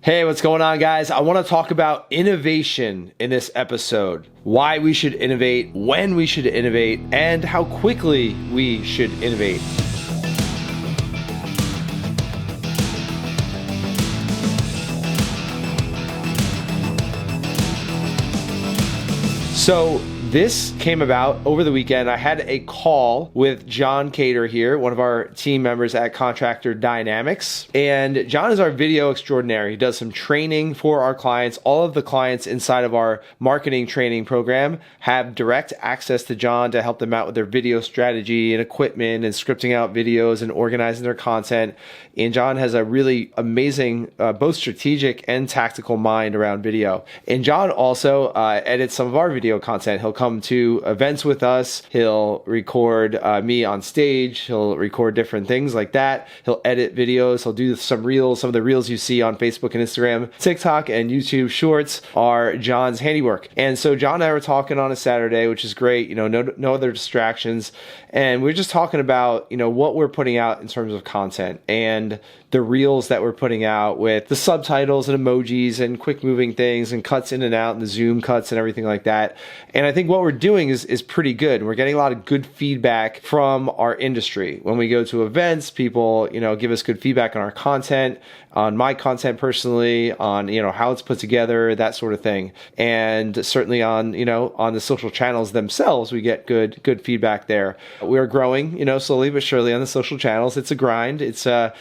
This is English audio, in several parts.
Hey, what's going on, guys? I want to talk about innovation in this episode. Why we should innovate, when we should innovate, and how quickly we should innovate. So this came about over the weekend. I had a call with John Cater here, one of our team members at Contractor Dynamics. And John is our video extraordinaire. He does some training for our clients. All of the clients inside of our marketing training program have direct access to John to help them out with their video strategy and equipment and scripting out videos and organizing their content. And John has a really amazing, both strategic and tactical mind around video. And John also edits some of our video content. He'll come to events with us. He'll record me on stage. He'll record different things like that. He'll edit videos. He'll do some reels. Some of the reels you see on Facebook and Instagram, TikTok, and YouTube Shorts are John's handiwork. And so John and I were talking on a Saturday, which is great. You know, no other distractions. And we're just talking about, you know, what we're putting out in terms of content and the reels that we're putting out with the subtitles and emojis and quick moving things and cuts in and out and the zoom cuts and everything like that. And I think what we're doing is pretty good. We're getting a lot of good feedback from our industry. When we go to events, people, you know, give us good feedback on our content, on my content personally, on, you know, how it's put together, that sort of thing. And certainly on, you know, on the social channels themselves, we get good feedback there. We're growing, you know, slowly but surely on the social channels. It's a grind. It's a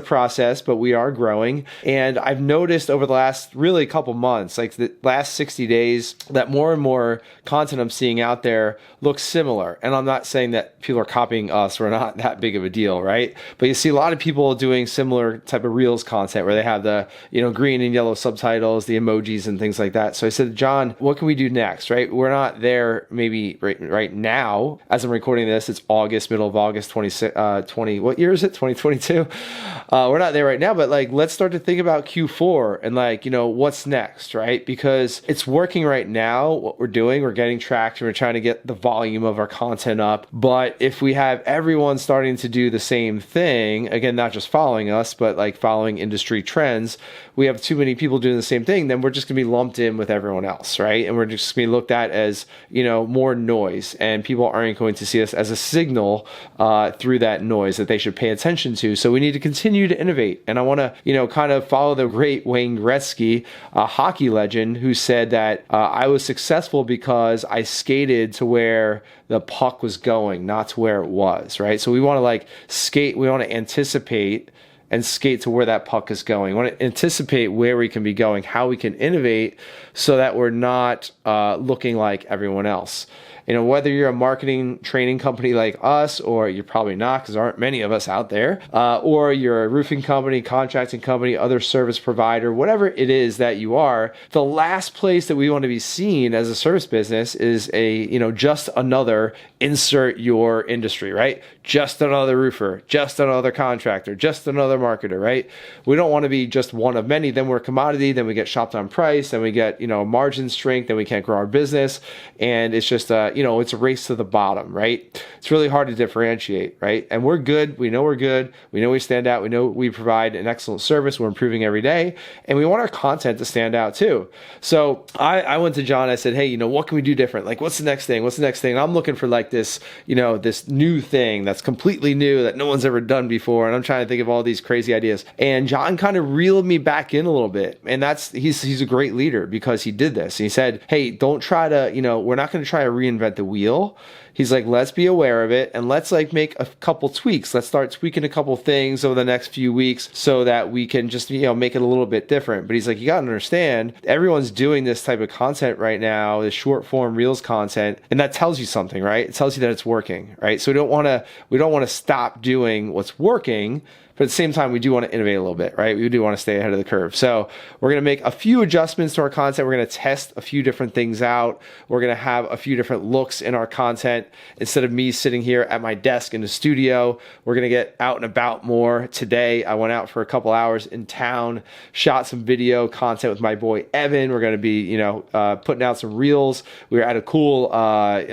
process, but we are growing. And I've noticed over the last really couple months, like the last 60 days, that more and more content I'm seeing out there looks similar. And I'm not saying that people are copying us. We're not that big of a deal, right? But you see a lot of people doing similar type of Reels content where they have the, you know, green and yellow subtitles, the emojis and things like that. So I said, John, what can we do next, right? We're not there maybe right now. As I'm recording this, it's August, middle of August 20, what year is it? 2022? We're not there right now, but like, let's start to think about Q4 and like, you know, what's next, right? Because it's working right now, what we're doing, we're getting traction, we're trying to get the volume of our content up. But if we have everyone starting to do the same thing, again, not just following us, but like following industry trends, we have too many people doing the same thing, then we're just gonna be lumped in with everyone else, right? And we're just gonna be looked at as, you know, more noise, and people aren't going to see us as a signal through that noise that they should pay attention to. So we need to continue to innovate. And I want to, you know, kind of follow the great Wayne Gretzky, a hockey legend, who said that I was successful because I skated to where the puck was going, not to where it was, right? So we want to like skate, we want to anticipate and skate to where that puck is going. We want to anticipate where we can be going, how we can innovate so that we're not looking like everyone else. You know, whether you're a marketing training company like us, or you're probably not because there aren't many of us out there, or you're a roofing company, contracting company, other service provider, whatever it is that you are, the last place that we want to be seen as a service business is a, you know, just another insert your industry, right? Just another roofer, just another contractor, just another marketer, right? We don't want to be just one of many. Then we're a commodity, then we get shopped on price, then we get, you know, margin strength, then we can't grow our business. And it's just you know, it's a race to the bottom, right? It's really hard to differentiate, right? And we're good. We know we're good. We know we stand out. We know we provide an excellent service. We're improving every day. And we want our content to stand out too. So I went to John. I said, hey, you know, what can we do different? Like, what's the next thing? What's the next thing? And I'm looking for like this, you know, this new thing that's completely new that no one's ever done before. And I'm trying to think of all these crazy ideas. And John kind of reeled me back in a little bit. And he's a great leader because he did this. And he said, hey, don't try to, you know, we're not going to try to reinvent the wheel. He's like, let's be aware of it and let's like make a couple tweaks. Let's start tweaking a couple things over the next few weeks so that we can just, you know, make it a little bit different. But he's like, you got to understand, everyone's doing this type of content right now, this short form Reels content, and that tells you something, right? It tells you that it's working, right? So we don't want to stop doing what's working. But at the same time, we do want to innovate a little bit, right? We do want to stay ahead of the curve. So we're going to make a few adjustments to our content. We're going to test a few different things out. We're going to have a few different looks in our content. Instead of me sitting here at my desk in the studio, we're going to get out and about more. Today, I went out for a couple hours in town, shot some video content with my boy Evan. We're going to be, you know, putting out some reels. We were at a cool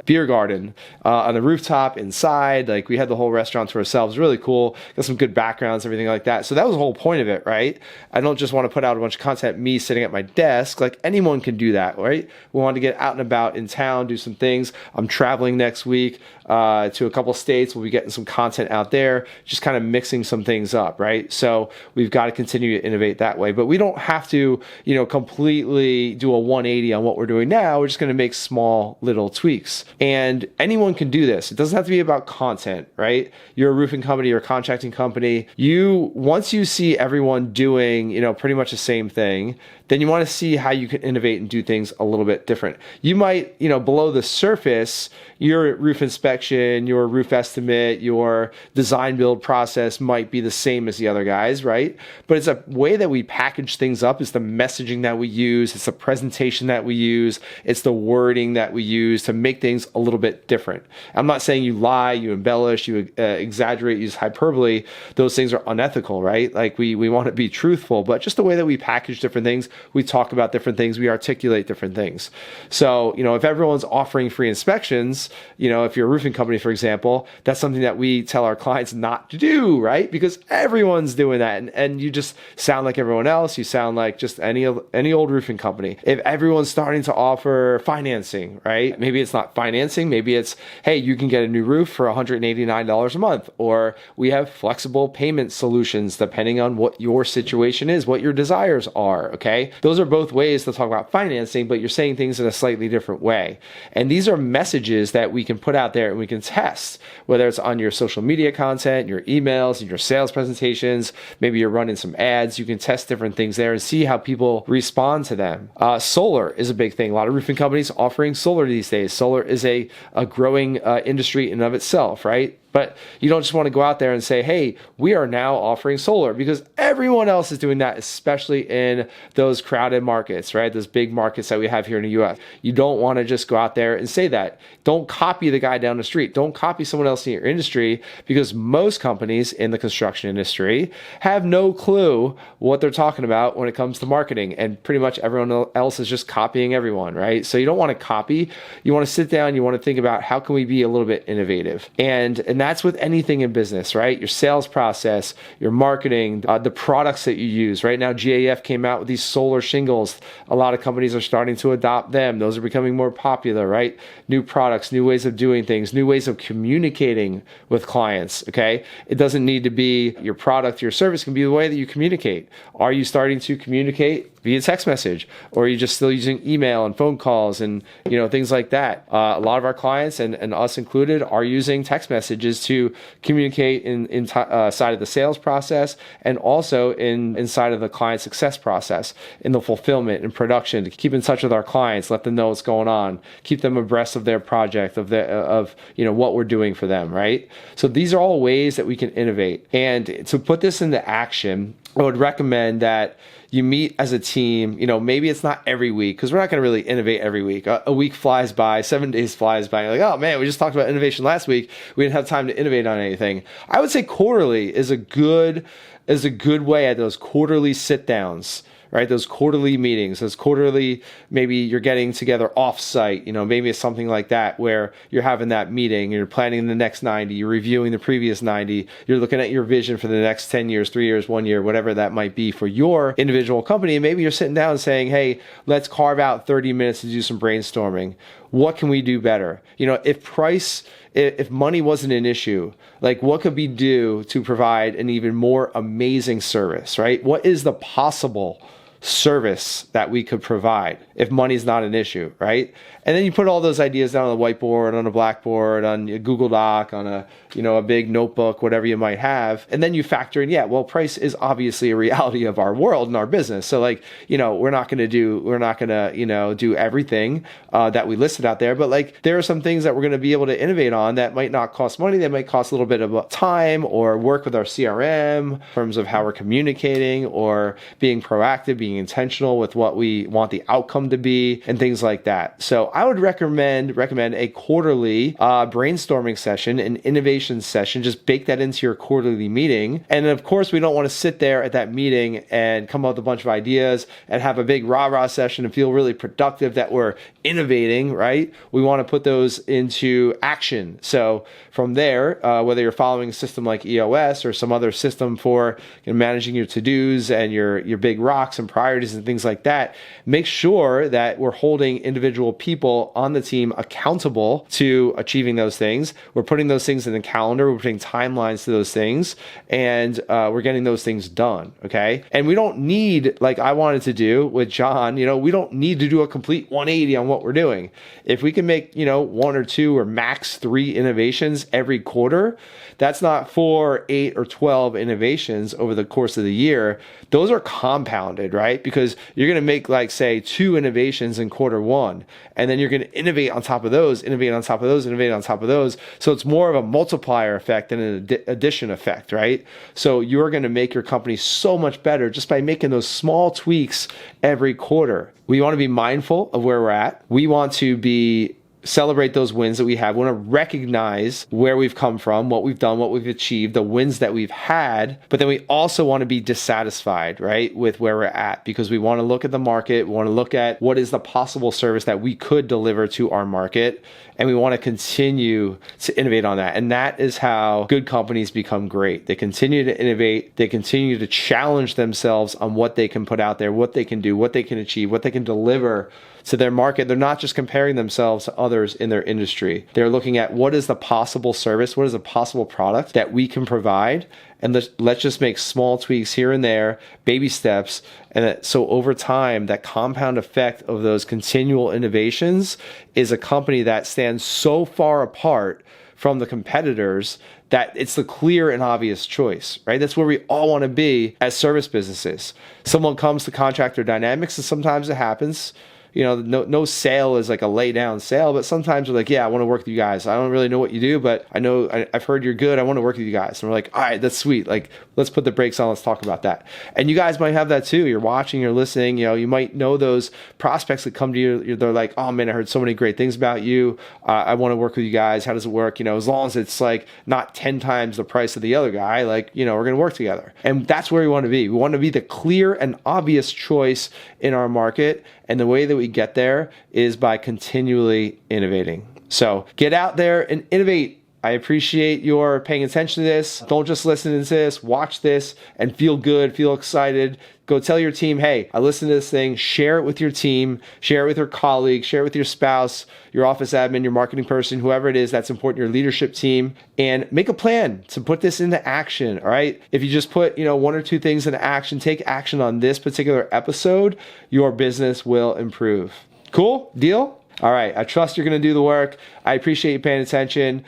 beer garden on the rooftop inside. Like, we had the whole restaurant to ourselves. Really cool. Got some good background backgrounds, everything like that. So that was the whole point of it, right? I don't just want to put out a bunch of content, me sitting at my desk. Like anyone can do that, right? We want to get out and about in town, do some things. I'm traveling next week to a couple states. We'll be getting some content out there, just kind of mixing some things up, right? So we've got to continue to innovate that way, but we don't have to, completely do a 180 on what we're doing now. We're just going to make small little tweaks, and anyone can do this. It doesn't have to be about content, right? You're a roofing company, you're a contracting company. Once you see everyone doing, pretty much the same thing, then you want to see how you can innovate and do things a little bit different. You might, below the surface, your roof inspection, your roof estimate, your design build process might be the same as the other guys, right? But it's a way that we package things up. It's the messaging that we use. It's the presentation that we use. It's the wording that we use to make things a little bit different. I'm not saying you lie, you embellish, you exaggerate, use hyperbole. Those things are unethical, right? Like we want to be truthful, but just the way that we package different things, we talk about different things, we articulate different things. So, if everyone's offering free inspections, if you're a roofing company, for example, that's something that we tell our clients not to do, right? Because everyone's doing that, and you just sound like everyone else. You sound like just any old roofing company. If everyone's starting to offer financing, right? Maybe it's not financing. Maybe it's, hey, you can get a new roof for $189 a month, or we have flexible payment solutions depending on what your situation is, what your desires are, okay? Those are both ways to talk about financing, but you're saying things in a slightly different way. And these are messages that we can put out there and we can test, whether it's on your social media content, your emails, and your sales presentations. Maybe you're running some ads. You can test different things there and see how people respond to them. Solar is a big thing. A lot of roofing companies offering solar these days. Solar is a growing industry in and of itself, right? But you don't just want to go out there and say, hey, we are now offering solar, because everyone else is doing that, especially in those crowded markets, right? Those big markets that we have here in the US. You don't want to just go out there and say that. Don't copy the guy down the street. Don't copy someone else in your industry, because most companies in the construction industry have no clue what they're talking about when it comes to marketing. And pretty much everyone else is just copying everyone, right? So you don't want to copy. You want to sit down, you want to think about how can we be a little bit innovative. And that's with anything in business, right? Your sales process, your marketing, the products that you use. Right now, GAF came out with these solar shingles. A lot of companies are starting to adopt them. Those are becoming more popular, right? New products, new ways of doing things, new ways of communicating with clients, okay? It doesn't need to be your product, your service can be the way that you communicate. Are you starting to communicate via text message, or are you just still using email and phone calls and things like that? A lot of our clients, and us included, are using text messages to communicate inside of the sales process, and also inside of the client success process, in the fulfillment and production, to keep in touch with our clients, let them know what's going on, keep them abreast of their project, of what we're doing for them, right? So these are all ways that we can innovate. And to put this into action, I would recommend that you meet as a team. Maybe it's not every week, because we're not going to really innovate every week. A week flies by, 7 days flies by. You're like, oh man, we just talked about innovation last week. We didn't have time to innovate on anything. I would say quarterly is a good way at those quarterly sit downs, right? Those quarterly meetings, those quarterly, maybe you're getting together off-site, maybe it's something like that where you're having that meeting, you're planning the next 90, you're reviewing the previous 90, you're looking at your vision for the next 10 years, 3 years, 1 year, whatever that might be for your individual company. And maybe you're sitting down and saying, hey, let's carve out 30 minutes to do some brainstorming. What can we do better? If money wasn't an issue, like what could we do to provide an even more amazing service, right? What is the possible service that we could provide if money's not an issue, right? And then you put all those ideas down on the whiteboard, on a blackboard, on a Google Doc, on a big notebook, whatever you might have. And then you factor in, price is obviously a reality of our world and our business. So we're not going to do everything that we listed out there, but there are some things that we're going to be able to innovate on that might not cost money. That might cost a little bit of time, or work with our CRM in terms of how we're communicating, or being proactive, being being intentional with what we want the outcome to be and things like that. So I would recommend a quarterly brainstorming session, an innovation session. Just bake that into your quarterly meeting. And of course, we don't want to sit there at that meeting and come up with a bunch of ideas and have a big rah-rah session and feel really productive that we're innovating, right? We want to put those into action. So from there, whether you're following a system like EOS or some other system for managing your to-dos and your big rocks and priorities and things like that, make sure that we're holding individual people on the team accountable to achieving those things. We're putting those things in the calendar, we're putting timelines to those things, and we're getting those things done, okay? And we don't need, like I wanted to do with John, we don't need to do a complete 180 on what we're doing. If we can make, 1 or 2 or max 3 innovations every quarter, that's not 4, 8, or 12 innovations over the course of the year. Those are compounded, right? Because you're going to make, like, say, 2 innovations in quarter 1, and then you're going to innovate on top of those, innovate on top of those, innovate on top of those. So it's more of a multiplier effect than an addition effect, right? So you're going to make your company so much better just by making those small tweaks every quarter. We want to be mindful of where we're at. We want to celebrate those wins that we have. We want to recognize where we've come from, what we've done, what we've achieved, the wins that we've had. But then we also want to be dissatisfied, right, with where we're at, because we want to look at the market. We want to look at what is the possible service that we could deliver to our market. And we want to continue to innovate on that. And that is how good companies become great. They continue to innovate. They continue to challenge themselves on what they can put out there, what they can do, what they can achieve, what they can deliver to their market. They're not just comparing themselves to others in their industry. They're looking at what is the possible service, what is the possible product that we can provide, and let's just make small tweaks here and there, baby steps. And so over time, that compound effect of those continual innovations is a company that stands so far apart from the competitors that it's the clear and obvious choice, right? That's where we all want to be as service businesses. Someone comes to Contractor Dynamics, and sometimes it happens. No sale is like a lay down sale, but sometimes we're like, yeah, I want to work with you guys. I don't really know what you do, but I've heard you're good. I want to work with you guys. And we're like, all right, that's sweet. Like, let's put the brakes on. Let's talk about that. And you guys might have that too. You're watching, you're listening. You might know those prospects that come to you. They're like, oh man, I heard so many great things about you. I want to work with you guys. How does it work? As long as it's like not 10 times the price of the other guy, we're going to work together. And that's where we want to be. We want to be the clear and obvious choice in our market. And the way that we get there is by continually innovating. So get out there and innovate. I appreciate your paying attention to this. Don't just listen to this, watch this and feel good, feel excited. Go tell your team, hey, I listened to this thing. Share it with your team, share it with your colleague, share it with your spouse, your office admin, your marketing person, whoever it is that's important, your leadership team, and make a plan to put this into action, all right? If you just put, 1 or 2 things into action, take action on this particular episode, your business will improve. Cool? Deal? All right. I trust you're going to do the work. I appreciate you paying attention.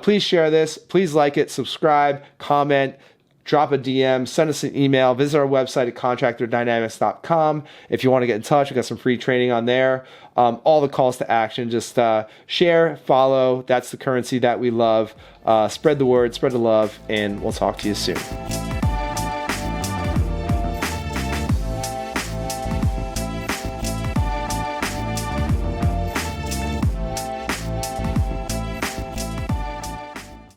Please share this. Please like it, subscribe, comment, drop a DM, send us an email, visit our website at contractordynamics.com. If you want to get in touch, we've got some free training on there. All the calls to action, just share, follow. That's the currency that we love. Spread the word, spread the love, and we'll talk to you soon.